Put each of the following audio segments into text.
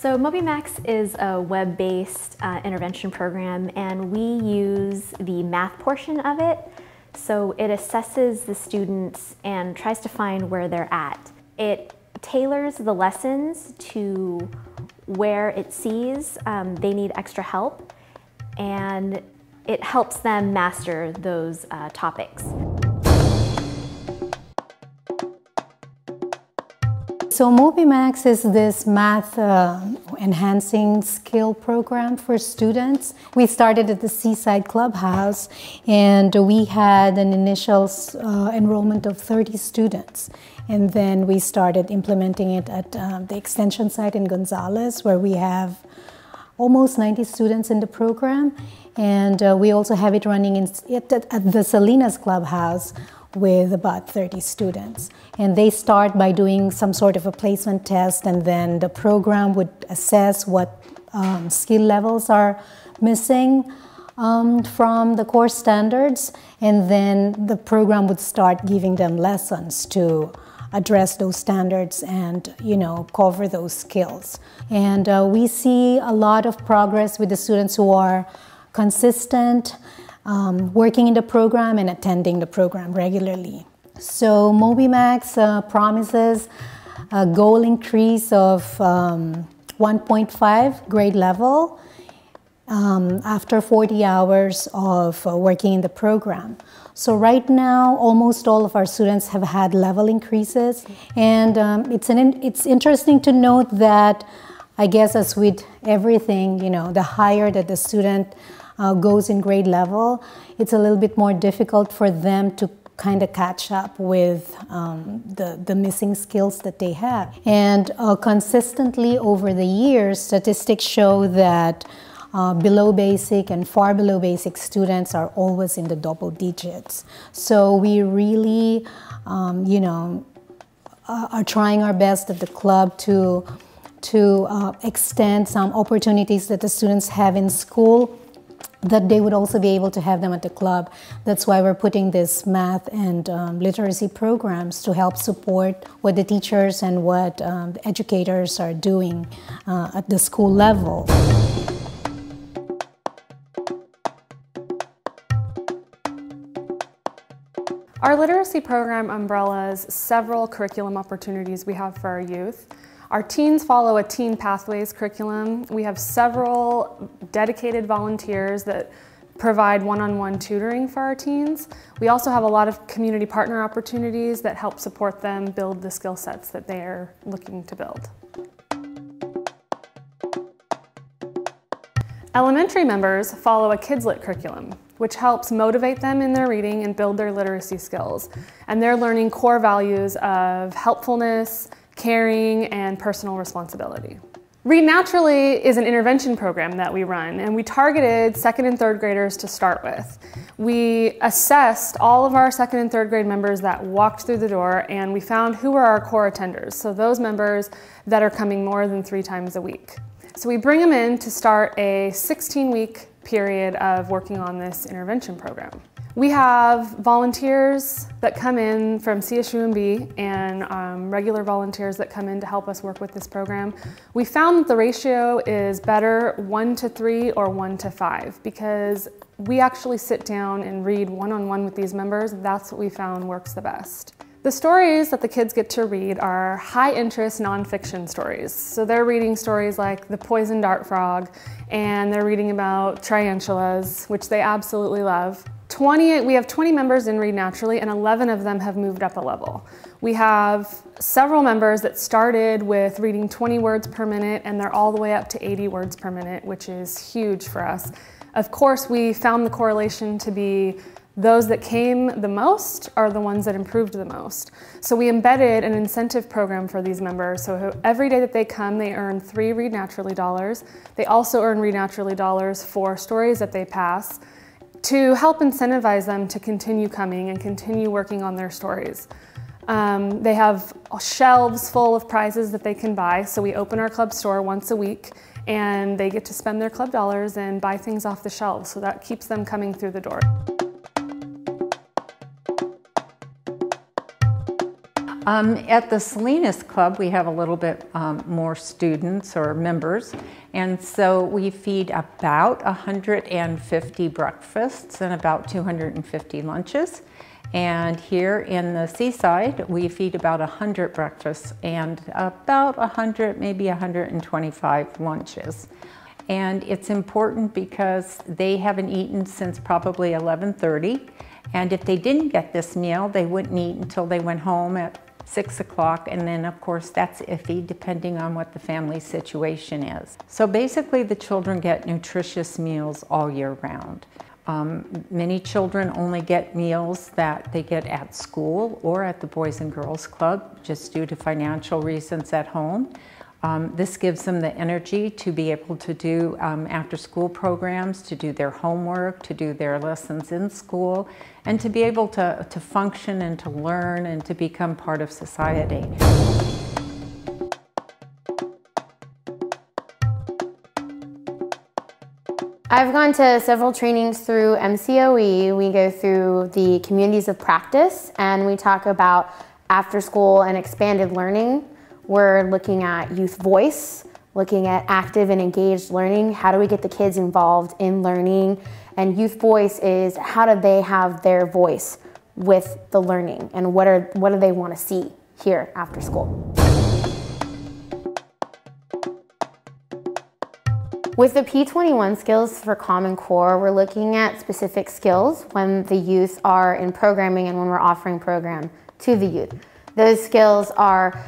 So MobyMax is a web-based intervention program, and we use the math portion of it. So it assesses the students and tries to find where they're at. It tailors the lessons to where it sees they need extra help, and it helps them master those topics. So MobyMax is this math enhancing skill program for students. We started at the Seaside Clubhouse, and we had an initial enrollment of 30 students. And then we started implementing it at the extension site in Gonzales, where we have almost 90 students in the program. And we also have it running at the Salinas Clubhouse with about 30 students. And they start by doing some sort of a placement test, and then the program would assess what skill levels are missing from the course standards, and then the program would start giving them lessons to address those standards and, cover those skills. And we see a lot of progress with the students who are consistent, working in the program and attending the program regularly. So MobyMax promises a goal increase of 1.5 grade level after 40 hours of working in the program. So right now, almost all of our students have had level increases. And it's interesting to note that, I guess as with everything, the higher that the student goes in grade level, it's a little bit more difficult for them to kind of catch up with the missing skills that they have. And consistently over the years, statistics show that below basic and far below basic students are always in the double digits. So we really, are trying our best at the club to extend some opportunities that the students have in school, that they would also be able to have them at the club. That's why we're putting this math and literacy programs to help support what the teachers and what the educators are doing at the school level. Our literacy program umbrellas several curriculum opportunities we have for our youth. Our teens follow a Teen Pathways curriculum. We have several dedicated volunteers that provide one-on-one tutoring for our teens. We also have a lot of community partner opportunities that help support them build the skill sets that they are looking to build. Elementary members follow a Kids Lit curriculum, which helps motivate them in their reading and build their literacy skills. And they're learning core values of helpfulness, caring, and personal responsibility. Read Naturally is an intervention program that we run, and we targeted 2nd and 3rd graders to start with. We assessed all of our 2nd and 3rd grade members that walked through the door, and we found who were our core attenders, so those members that are coming more than 3 times a week. So we bring them in to start a 16-week period of working on this intervention program. We have volunteers that come in from CSUMB and regular volunteers that come in to help us work with this program. We found that the ratio is better 1 to 3 or 1 to 5 because we actually sit down and read one-on-one with these members. That's what we found works the best. The stories that the kids get to read are high-interest nonfiction stories. So they're reading stories like The Poison Dart Frog, and they're reading about tarantulas, which they absolutely love. We have 20 members in Read Naturally, and 11 of them have moved up a level. We have several members that started with reading 20 words per minute, and they're all the way up to 80 words per minute, which is huge for us. Of course, we found the correlation to be those that came the most are the ones that improved the most. So we embedded an incentive program for these members. So every day that they come, they earn 3 Read Naturally dollars. They also earn Read Naturally dollars for stories that they pass to help incentivize them to continue coming and continue working on their stories. They have shelves full of prizes that they can buy. So we open our club store once a week, and they get to spend their club dollars and buy things off the shelves. So that keeps them coming through the door. At the Salinas Club, we have a little bit more students or members, and so we feed about 150 breakfasts and about 250 lunches. And here in the Seaside, we feed about 100 breakfasts and about 100, maybe 125 lunches. And it's important because they haven't eaten since probably 11:30. And if they didn't get this meal, they wouldn't eat until they went home at 6 o'clock, and then of course that's iffy depending on what the family situation is. So basically the children get nutritious meals all year round. Many children only get meals that they get at school or at the Boys and Girls Club just due to financial reasons at home. This gives them the energy to be able to do after-school programs, to do their homework, to do their lessons in school, and to be able to function and to learn and to become part of society. I've gone to several trainings through MCOE. We go through the communities of practice and we talk about after-school and expanded learning. We're looking at youth voice, looking at active and engaged learning. How do we get the kids involved in learning? And youth voice is how do they have their voice with the learning and what do they want to see here after school? With the P21 skills for Common Core, we're looking at specific skills when the youth are in programming and when we're offering program to the youth. Those skills are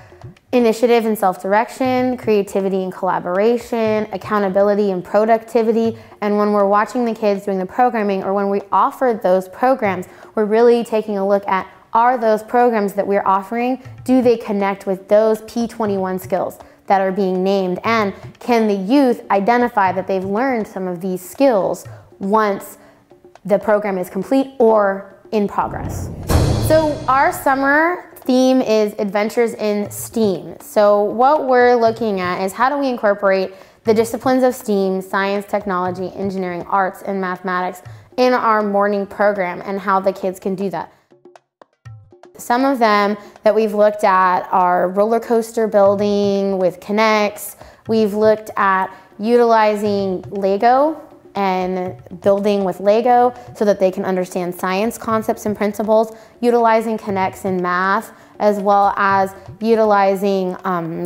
initiative and self-direction, creativity and collaboration, accountability and productivity. And when we're watching the kids doing the programming or when we offer those programs, we're really taking a look at, are those programs that we're offering, do they connect with those P21 skills that are being named? And can the youth identify that they've learned some of these skills once the program is complete or in progress? So our summer theme is Adventures in STEAM. So what we're looking at is how do we incorporate the disciplines of STEAM, science, technology, engineering, arts, and mathematics in our morning program and how the kids can do that. Some of them that we've looked at are roller coaster building with Connects. We've looked at utilizing Lego and building with Lego so that they can understand science concepts and principles, utilizing Connects in math, as well as utilizing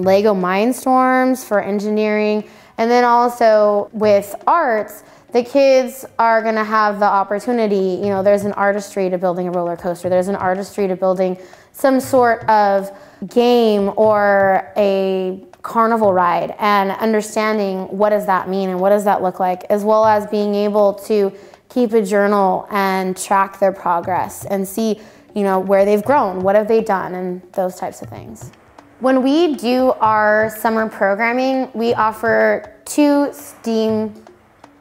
Lego Mindstorms for engineering. And then also with arts, the kids are gonna have the opportunity, you know, there's an artistry to building a roller coaster, there's an artistry to building some sort of game or a carnival ride, and understanding what does that mean and what does that look like, as well as being able to keep a journal and track their progress and see, you know, where they've grown, what have they done, and those types of things. When we do our summer programming, we offer 2 STEAM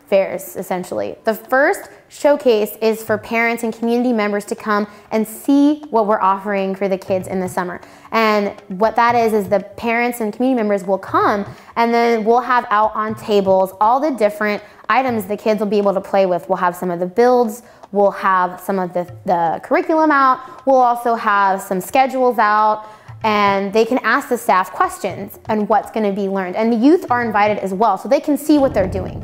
fairs, essentially. The first showcase is for parents and community members to come and see what we're offering for the kids in the summer. And what that is the parents and community members will come and then we'll have out on tables all the different items the kids will be able to play with. We'll have some of the builds, we'll have some of the curriculum out, we'll also have some schedules out, and they can ask the staff questions and what's going to be learned. And the youth are invited as well, so they can see what they're doing.